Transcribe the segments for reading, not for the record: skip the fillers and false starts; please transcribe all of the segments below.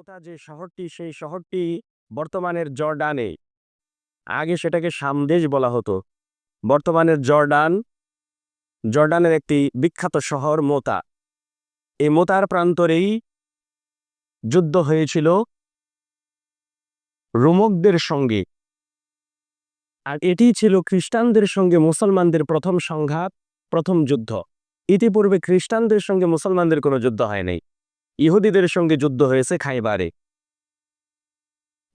মোতা যে শহরটি, সেই শহরটি বর্তমানের জর্ডানে। আগে সেটাকে সামদেশ বলা হতো। বর্তমানের জর্ডানের একটি বিখ্যাত শহর মোতা। এই মোতার প্রান্তরেই যুদ্ধ হয়েছিল রোমকদের সঙ্গে। আর এটি ছিল খ্রিস্টানদের সঙ্গে মুসলমানদের প্রথম সংঘাত, প্রথম যুদ্ধ। ইতিপূর্বে খ্রিস্টানদের সঙ্গে মুসলমানদের কোনো যুদ্ধ হয় নাই। ইহুদিদের সঙ্গে যুদ্ধ হয়েছে খাইবারে।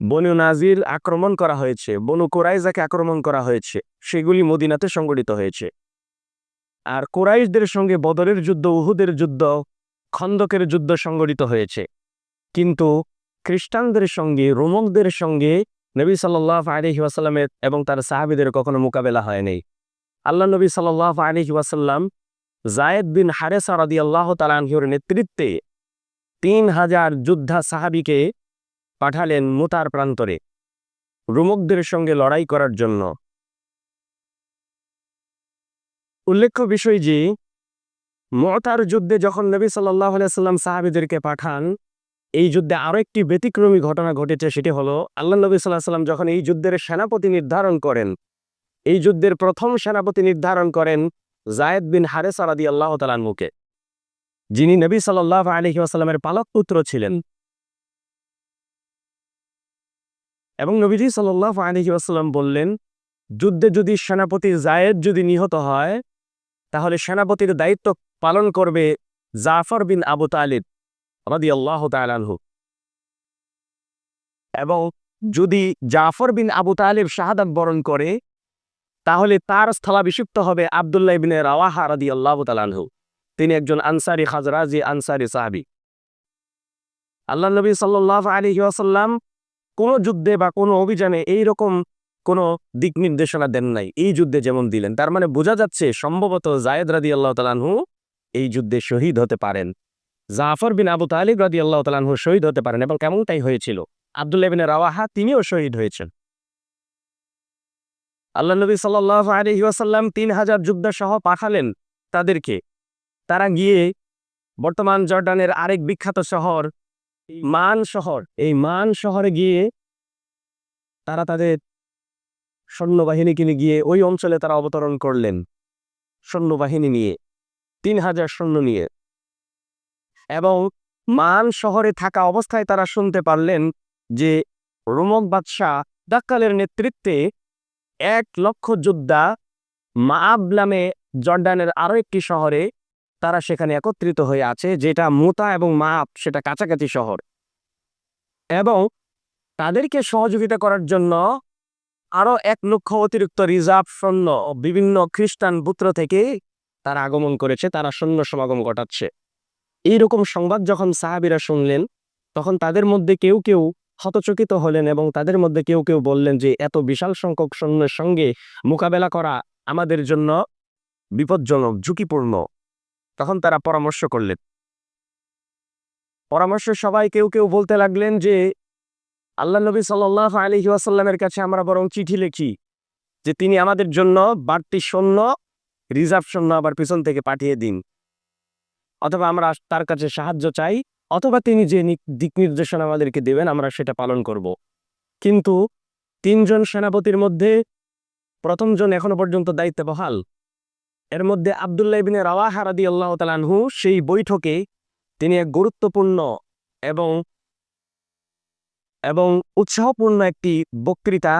বনু নাজির আক্রমণ করা হয়েছে, বনু কুরাইজাকে আক্রমণ করা হয়েছে, সেগুলি মদিনাতে সংগঠিত হয়েছে। আর কুরাইশদের সঙ্গে বদরের যুদ্ধ, উহুদের যুদ্ধ, খন্দকের যুদ্ধ সংগঠিত হয়েছে। কিন্তু খ্রিস্টানদের সঙ্গে, রোমকদের সঙ্গে নবী সাল্লাল্লাহু আলাইহি ওয়াসাল্লামের এবং তার সাহাবীদের কখনো মোকাবেলা হয়নি। আল্লাহ নবী সাল্লাল্লাহু আলাইহি ওয়াসাল্লাম যায়েদ বিন হারেসা রাদিয়াল্লাহু তাআলা আনহুর নেতৃত্বে 3000 যোদ্ধা সাহাবীকে পাঠালেন মুতার প্রান্তরে রোমকদের সঙ্গে লড়াই করার জন্য। উল্লেখ্য বিষয় যে মুতার যুদ্ধে যখন নবী সাল্লাল্লাহু আলাইহি ওয়াসাল্লাম সাহাবীদেরকে পাঠান, এই যুদ্ধে আরো একটি ব্যতিক্রমী ঘটনা ঘটেছে। সেটি হলো আল্লাহ নবী সাল্লাল্লাহু আলাইহি ওয়াসাল্লাম যখন এই যুদ্ধের সেনাপতি নির্ধারণ করেন, এই যুদ্ধের প্রথম সেনাপতি নির্ধারণ করেন যায়েদ বিন হারেসা রাদিয়াল্লাহু তাআলা আনহুকে, যিনি নবী সাল্লাল্লাহু আলাইহি ওয়াসাল্লামের পালক পুত্র ছিলেন। এবং নবীজি সাল্লাল্লাহু আলাইহি ওয়াসাল্লাম বললেন, যুদ্ধে যদি সেনাপতি যায়েদ যদি নিহত হয়, তাহলে সেনাপতির দায়িত্ব পালন করবে জাফর বিন আবু তালিব রাদিয়াল্লাহু তাআলা আনহু। এবং যদি জাফর বিন আবু তালিব শাহাদাত বরণ করে, তাহলে তার স্থলাভিষিক্ত হবে আব্দুল্লাহ ইবনে রাওয়াহা রাদিয়াল্লাহু তাআলা আনহু। তিনি একজন আনসারী, খাজরাজি আনসারী সাহাবী। আল্লাহ নবী সাল্লাল্লাহু আলাইহি ওয়াসাল্লাম কোন যুদ্ধে বা কোন অভিযানে এইরকম কোন দিক নির্দেশনা দেন নাই, এই যুদ্ধে যেমন দিলেন। তার মানে বোঝা যাচ্ছে সম্ভবত যায়েদ রাদিয়াল্লাহু তাআলা আনহু এই যুদ্ধে শহীদ হতে পারেন, জাফর বিন আবু তালিব রাদিয়াল্লাহু তাআলা আনহু শহীদ হতে পারেন, এবং কেমনটাই হয়েছিল। আব্দুল্লাহ ইবনে রাওয়াহা তিনিও শহীদ হয়েছেন। আল্লাহ নবী সাল্লাল্লাহু আলাইহি ওয়াসাল্লাম 3000 যোদ্ধা সহ পাঠালেন তাদেরকে। তারা গিয়ে বর্তমান জর্ডানের আরেক বিখ্যাত শহর মান শহর, এই মান শহরে গিয়ে তারা তাদের সৈন্যবাহিনীকে নিয়ে গিয়ে ওই অঞ্চলে তারা অবতরণ করলেন সৈন্যবাহিনী নিয়ে, 3000 সৈন্য নিয়ে। এবং মান শহরে থাকা অবস্থায় তারা শুনতে পারলেন যে রোমক বাদশাহ দাক্কালের নেতৃত্বে 1,00,000 যোদ্ধা মাআব নামে জর্ডানের আরো একটি শহরে তারা সেখানে একত্রিত হয়ে আছে, যেটা মুতা এবং মাআব সেটা কাছাকাছি শহর। এবং তাদেরকে সহযোগিতা করার জন্য আরো 1,00,000 অতিরিক্ত রিজার্ভ সৈন্য বিভিন্ন খ্রিস্টান গোত্র থেকে তারা আগমন করেছে, তারা সৈন্য সমাগম ঘটাচ্ছে। এইরকম সংবাদ যখন সাহাবীরা শুনলেন, তখন তাদের মধ্যে কেউ কেউ হতচকিত হলেন এবং তাদের মধ্যে কেউ কেউ বললেন যে এত বিশাল সংখ্যক সৈন্যের সঙ্গে মোকাবেলা করা আমাদের জন্য বিপজ্জনক, ঝুঁকিপূর্ণ। তখন তারা পরামর্শ করলেন। পরামর্শ সবাই কেউ কেউ বলতে লাগলেন যে আল্লাহ নবী সাল্লাল্লাহু আলাইহি ওয়াসাল্লামের কাছে আমরা বরং চিঠি লিখি যে তিনি আমাদের জন্য বাড়তি সৈন্য, রিজার্ভ সৈন্য আবার পিছন থেকে পাঠিয়ে দিন, অথবা আমরা তার কাছে সাহায্য চাই, অথবা তিনি যে দিক নির্দেশনা আমাদেরকে দেবেন আমরা সেটা পালন করব। কিন্তু 3 জন সেনাপতির মধ্যে প্রথম জন এখনো পর্যন্ত দায়িত্বে বহাল। এর মধ্যে আব্দুল্লাহ ইবনে রাওয়াহা রাদিয়াল্লাহু তাআলা আনহু সেই বৈঠকে তিনি এক গুরুত্বপূর্ণ এবং উৎসাহপূর্ণ একটি বক্তৃতা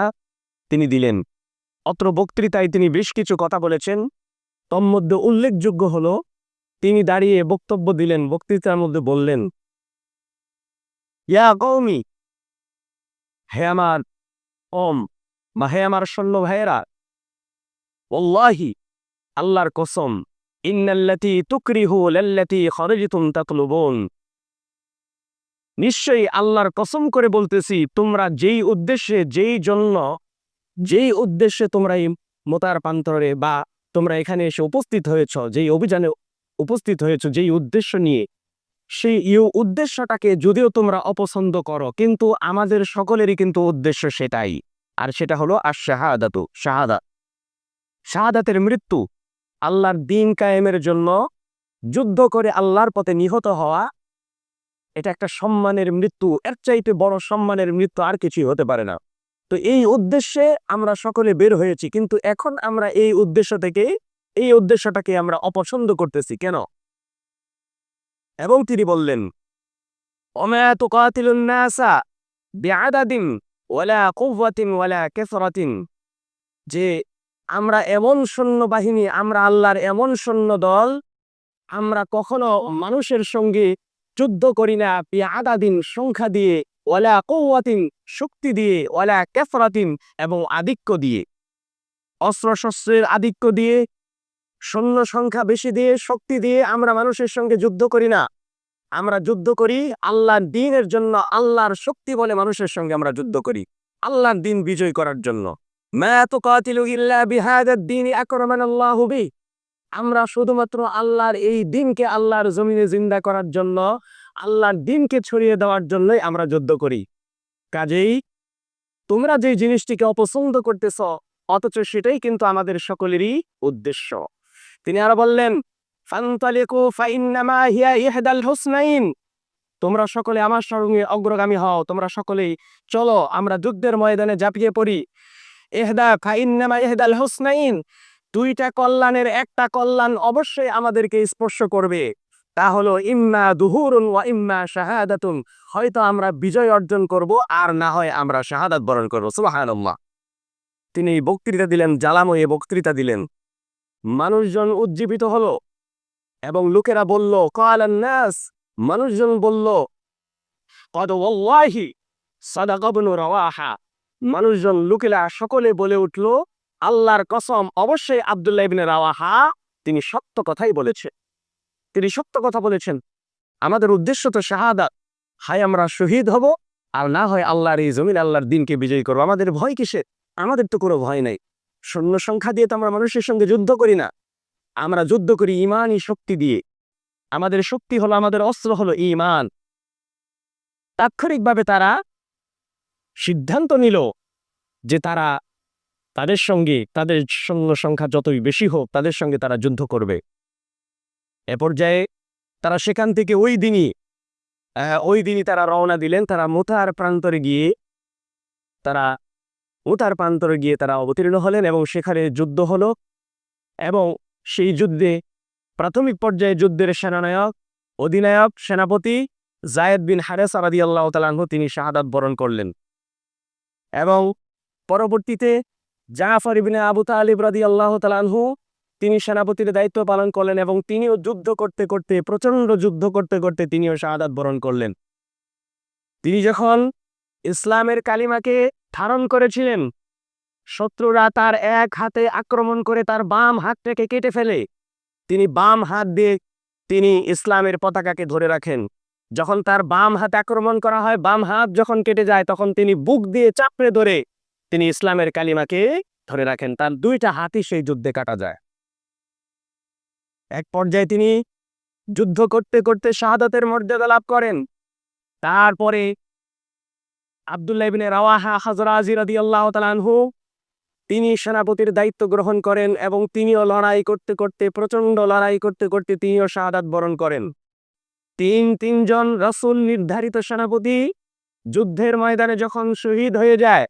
তিনি দিলেন। অত্র বক্তৃতায় তিনি বেশ কিছু কথা বলেছেন। তন্মধ্যে উল্লেখযোগ্য হলো তিনি দাঁড়িয়ে বক্তব্য দিলেন, বক্তৃতার মধ্যে বললেন, ইয়া কওমি, হে আমার কওম বা হে আমার সৈন্য ভাইয়েরা, ওয়াল্লাহি, আল্লাহর কসম, ইন্নাল্লাতী তুকরিহু লাল্লাতী খারাজতুম তাতলুবুন, নিশ্চয়ই আল্লাহর কসম করে বলতেছি, তোমরা যেই উদ্দেশ্যে তোমরা এই মোতার প্রান্তরে বা তোমরা এখানে এসে উপস্থিত হয়েছ, যেই অভিযানে উপস্থিত হয়েছ, যেই উদ্দেশ্য নিয়ে, সেই উদ্দেশ্যটাকে যদিও তোমরা অপছন্দ করো, কিন্তু আমাদের সকলেরই কিন্তু উদ্দেশ্য সেটাই। আর সেটা হলো আশ-শাহাদাতু, শাহাদাতের মৃত্যু, আল্লাহর দ্বীন কায়েমের জন্য যুদ্ধ করে আল্লাহর পথে নিহত হওয়া, এটা একটা সম্মানের মৃত্যু, এর চাইতে বড় সম্মানের মৃত্যু আর কিছুই হতে পারে না। তো এই উদ্দেশ্যে আমরা সকলে বের হয়েছি, কিন্তু এখন আমরা এই উদ্দেশ্যটাকে আমরা অপছন্দ করতেছি কেন? এবং তিনি বললেন, ওমা তুকাতিলুন নাসা বিআদাদিন ওয়ালা কুওয়াতিন ওয়ালা কাসরাতিন, যে আমরা এমন সৈন্যবাহিনী, আমরা আল্লাহর এমন সৈন্য দল, আমরা কখনো মানুষের সঙ্গে যুদ্ধ করি না বিআদাদিন সংখ্যা দিয়ে, ওয়ালা কুওয়াতিন শক্তি দিয়ে, ওয়ালা কাসরাতিন এবং আধিক্য দিয়ে, অস্ত্র শস্ত্রের আধিক্য দিয়ে, সৈন্য সংখ্যা বেশি দিয়ে, শক্তি দিয়ে আমরা মানুষের সঙ্গে যুদ্ধ করি না। আমরা যুদ্ধ করি আল্লাহর দ্বীনের জন্য, আল্লাহর শক্তি বলে মানুষের সঙ্গে আমরা যুদ্ধ করি আল্লাহর দ্বীন বিজয় করার জন্য। মা তুকাতিলু ইল্লা বিহাদাদ দ্বীনি আকরামানাল্লাহু বি, আমরা শুধুমাত্র আল্লাহর এই দ্বীনকে আল্লাহর জমিনে জিন্দা করার জন্য, আল্লাহর দ্বীনকে ছড়িয়ে দেওয়ার জন্যই আমরা যুদ্ধ করি। কাজেই তোমরা যে জিনিসটিকে অপছন্দ করতেছ, অথচ সেটাই কিন্তু আমাদের সকলেরই উদ্দেশ্য। তিনি আরো বললেন, ফান্তালিকু ফাইন্নামা হিয়া ইহদাল হুসনাইন, তোমরা সকলে আমার সঙ্গে অগ্রগামী হও, তোমরা সকলেই চলো আমরা যুদ্ধের ময়দানে ঝাঁপিয়ে পড়ি। ইহদা ফাইন্নামা ইহদাল হুসনাইন, দুইটা কল্যাণের একটা কল্যাণ অবশ্যই আমাদেরকে স্পর্শ করবে, তা হলো ইম্মা দুহুরুন ওয়া ইম্মা শাহাদাতুন, হয়তো আমরা বিজয় অর্জন করব, আর না হয় আমরা শাহাদাত বরণ করব। সুবহানাল্লাহ। তিনি বক্তৃতা দিলেন, জ্বালাময়ী বক্তৃতা দিলেন। মানুষজন উজ্জীবিত হলো এবং লোকেরা বলল, ক্বালান নাস, মানুষজন বলল, ক্বাদ ওয়াল্লাহি সাদাকা ইবনু রাওয়াহা, মানুষজন লোকেরা সকলে বলে উঠল, আল্লাহর কসম, অবশ্যই আব্দুল্লাহ ইবনে রাওয়াহা তিনি সত্য কথাই বলেছেন, তিনি সত্য কথা বলেছেন। আমাদের উদ্দেশ্য তো শাহাদাত, হয় আমরা শহীদ হব, আর না হয় আল্লাহর এই জমিন, আল্লাহর দ্বীনকে বিজয়ী করবো। আমাদের ভয় কিসের? আমাদের তো কোনো ভয় নাই। সৈন্য সংখ্যা দিয়ে তো আমরা মানুষের সঙ্গে যুদ্ধ করি না, আমরা যুদ্ধ করি ঈমানী শক্তি দিয়ে। আমাদের শক্তি হলো, আমাদের অস্ত্র হলো ঈমান। তাৎক্ষণিকভাবে তারা সিদ্ধান্ত নিল যে তাদের সঙ্গে, তাদের সৈন্য সংখ্যা যতই বেশি হোক, তাদের সঙ্গে তারা যুদ্ধ করবে। এ পর্যায়ে তারা সেখান থেকে ওই দিনই তারা রওনা দিলেন। তারা মুতার প্রান্তরে গিয়ে তারা অবতীর্ণ হলেন এবং সেখানে যুদ্ধ হলো। এবং সেই যুদ্ধে প্রাথমিক পর্যায়ে যুদ্ধের অধিনায়ক সেনাপতি যায়েদ বিন হারেসা রাদিয়াল্লাহু তাআলা আনহু তিনি শাহাদাত বরণ করলেন। এবং পরবর্তীতে জাফর ইবনে আবু তালিব রাদিয়াল্লাহু তাআলা আনহু তিনি সেনাপতির দায়িত্ব পালন করলেন এবং তিনিও প্রচন্ড যুদ্ধ করতে করতে তিনিও শাহাদাত বরণ করলেন। তিনি যখন ইসলামের কালিমাকে ধারণ করেছিলেন, শত্রুরা তার এক হাতে আক্রমণ করে তার বাম হাতটাকে কেটে ফেলে, তিনি বাম হাত দিয়ে তিনি ইসলামের পতাকাকে ধরে রাখেন। যখন তার বাম হাতে আক্রমণ করা হয়, বাম হাত যখন কেটে যায়, তখন তিনি বুক দিয়ে চাপড়ে ধরে তিনি ইসলামের কালিমাকে ধরে রাখেন। তার দুইটা হাতই সেই যুদ্ধে কাটা যায়। এক পর্যায়ে তিনি যুদ্ধ করতে করতে শাহাদাতের মর্যাদা লাভ করেন। তারপরে আব্দুল্লাহ ইবনে রাওয়াহা খাজরাজি রাদিয়াল্লাহু তাআলা আনহু তিনি সেনাপতির দায়িত্ব গ্রহণ করেন এবং তিনিও প্রচন্ড লড়াই করতে করতে তিনিও শাহাদাত বরণ করেন। তিনজন রাসূল নির্ধারিত সেনাপতি যুদ্ধের ময়দানে যখন শহীদ হয়ে যায়,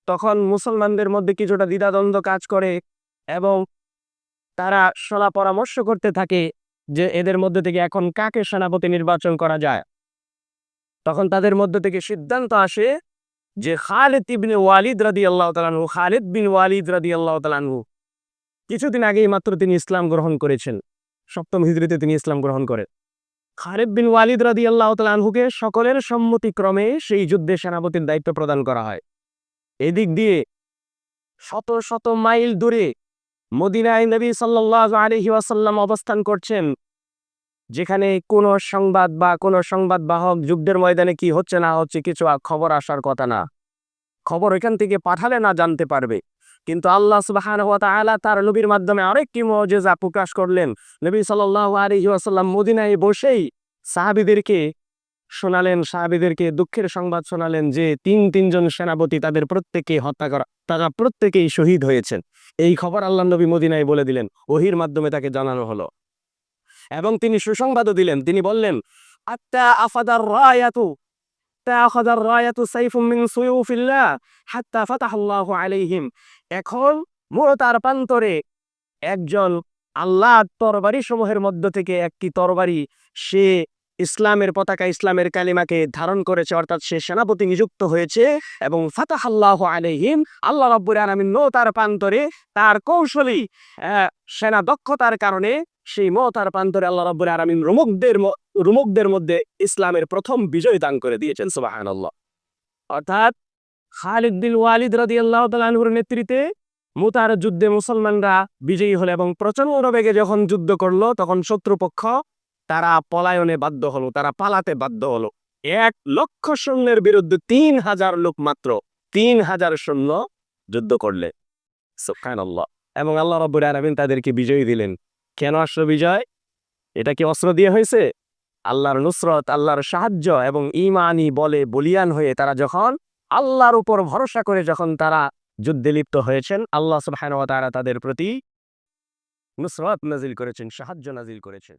তখন মুসলমানদের মধ্যে কিছুটা দ্বিধাদ্বন্দ্ব কাজ করে এবং তারা সলা পরামর্শ করতে থাকে যে এদের মধ্যে থেকে এখন কাকে সেনাপতি নির্বাচন করা যায়। তখন তাদের মধ্যে থেকে সিদ্ধান্ত আসে যে খালিদ বিন ওয়ালিদ রাদিয়াল্লাহু তাআলা আনহু কিছুদিন আগেই মাত্র তিনি ইসলাম গ্রহণ করেছেন, 7ম হিজরিতে তিনি ইসলাম গ্রহণ করেন। খালিদ বিন ওয়ালিদ রাদিয়াল্লাহু তাআলা আনহুকে সকলের সম্মতিক্রমে সেই যুদ্ধে সেনাপতির দায়িত্ব প্রদান করা হয়। এদিক দিয়ে শত শত মাইল দূরে মদিনায় নবী সাল্লাল্লাহু আলাইহি ওয়াসাল্লাম অবস্থান করছেন, যেখানে কোনো সংবাদবাহক যুদ্ধের ময়দানে কি হচ্ছে না হচ্ছে কিছু খবর আসার কথা না, খবর এখান থেকে পাঠালে না জানতে পারবে। কিন্তু আল্লাহ সুবহানাহু ওয়া তাআলা তার নবীর মাধ্যমে আরেকটি মুজিজা প্রকাশ করলেন। নবী সাল্লাল্লাহু আলাইহি ওয়াসাল্লাম মদিনায় বসেই সাহাবীদেরকে দুঃখের সংবাদ শোনালেন যে তিনজন সেনাপতি তারা প্রত্যেকেই শহীদ হয়েছেন। এই খবর আল্লাহর নবী মদিনায় বলে দিলেন, ওহীর মাধ্যমে তাকে জানানো হলো। এবং তিনি সুসংবাদও দিলেন। তিনি বললেন, হাত্তা আফাদার রায়াতু তাআখাযার রায়াতু সাইফুম মিন সুয়ুফিল্লাহ হাত্তা ফাতাহাল্লাহু আলাইহিম। এখন মুতার প্রান্তরে একজন আল্লাহর তরবারি সমূহের মধ্য থেকে একটি তরবারি, সে ইসলামের পতাকা, ইসলামের কালিমাকে ধারণ করেছে, অর্থাৎ সে সেনাপতি নিযুক্ত হয়েছে। এবং ফাতাহাল্লাহু আলাইহিম, আল্লাহ রাব্বুল আলামিন নওতার প্রান্তরে তার কৌশলী সেনা দক্ষতার কারণে সেই মওতার প্রান্তরে আল্লাহ রাব্বুল আলামিন রোমকদের মধ্যে ইসলামের প্রথম বিজয় দান করে দিয়েছেন। সুবহানাল্লাহ। অর্থাৎ খালিদ বিন ওয়ালিদ রাদিয়াল্লাহু তাআলা আনহুর নেতৃত্বে মুতার যুদ্ধে মুসলমানরা বিজয়ী হলো এবং প্রচন্ড বেগে যখন যুদ্ধ করলো, তখন শত্রুপক্ষ তারা পলায়নে বাধ্য হলো, তারা পালাতে বাধ্য হলো। 1,00,000 সৈন্যের বিরুদ্ধে 3,000 লোক, মাত্র 3,000 সৈন্য যুদ্ধ করলে। সুবহানাল্লাহ। এবং আল্লাহ রাব্বুল আলামিন তাদেরকে বিজয়ী দিলেন। কেন আসলো বিজয়? এটা কি অস্ত্র দিয়ে হয়েছে? আল্লাহর নুসরত, আল্লাহর সাহায্য এবং ঈমানি বলে বলিয়ান হয়ে তারা যখন আল্লাহর উপর ভরসা করে যখন তারা যুদ্ধে লিপ্ত হয়েছেন, আল্লাহ সুবহানাহু ওয়া তাআলা তাদের প্রতি নুসরত নাজিল করেছেন, সাহায্য নাজিল করেছেন।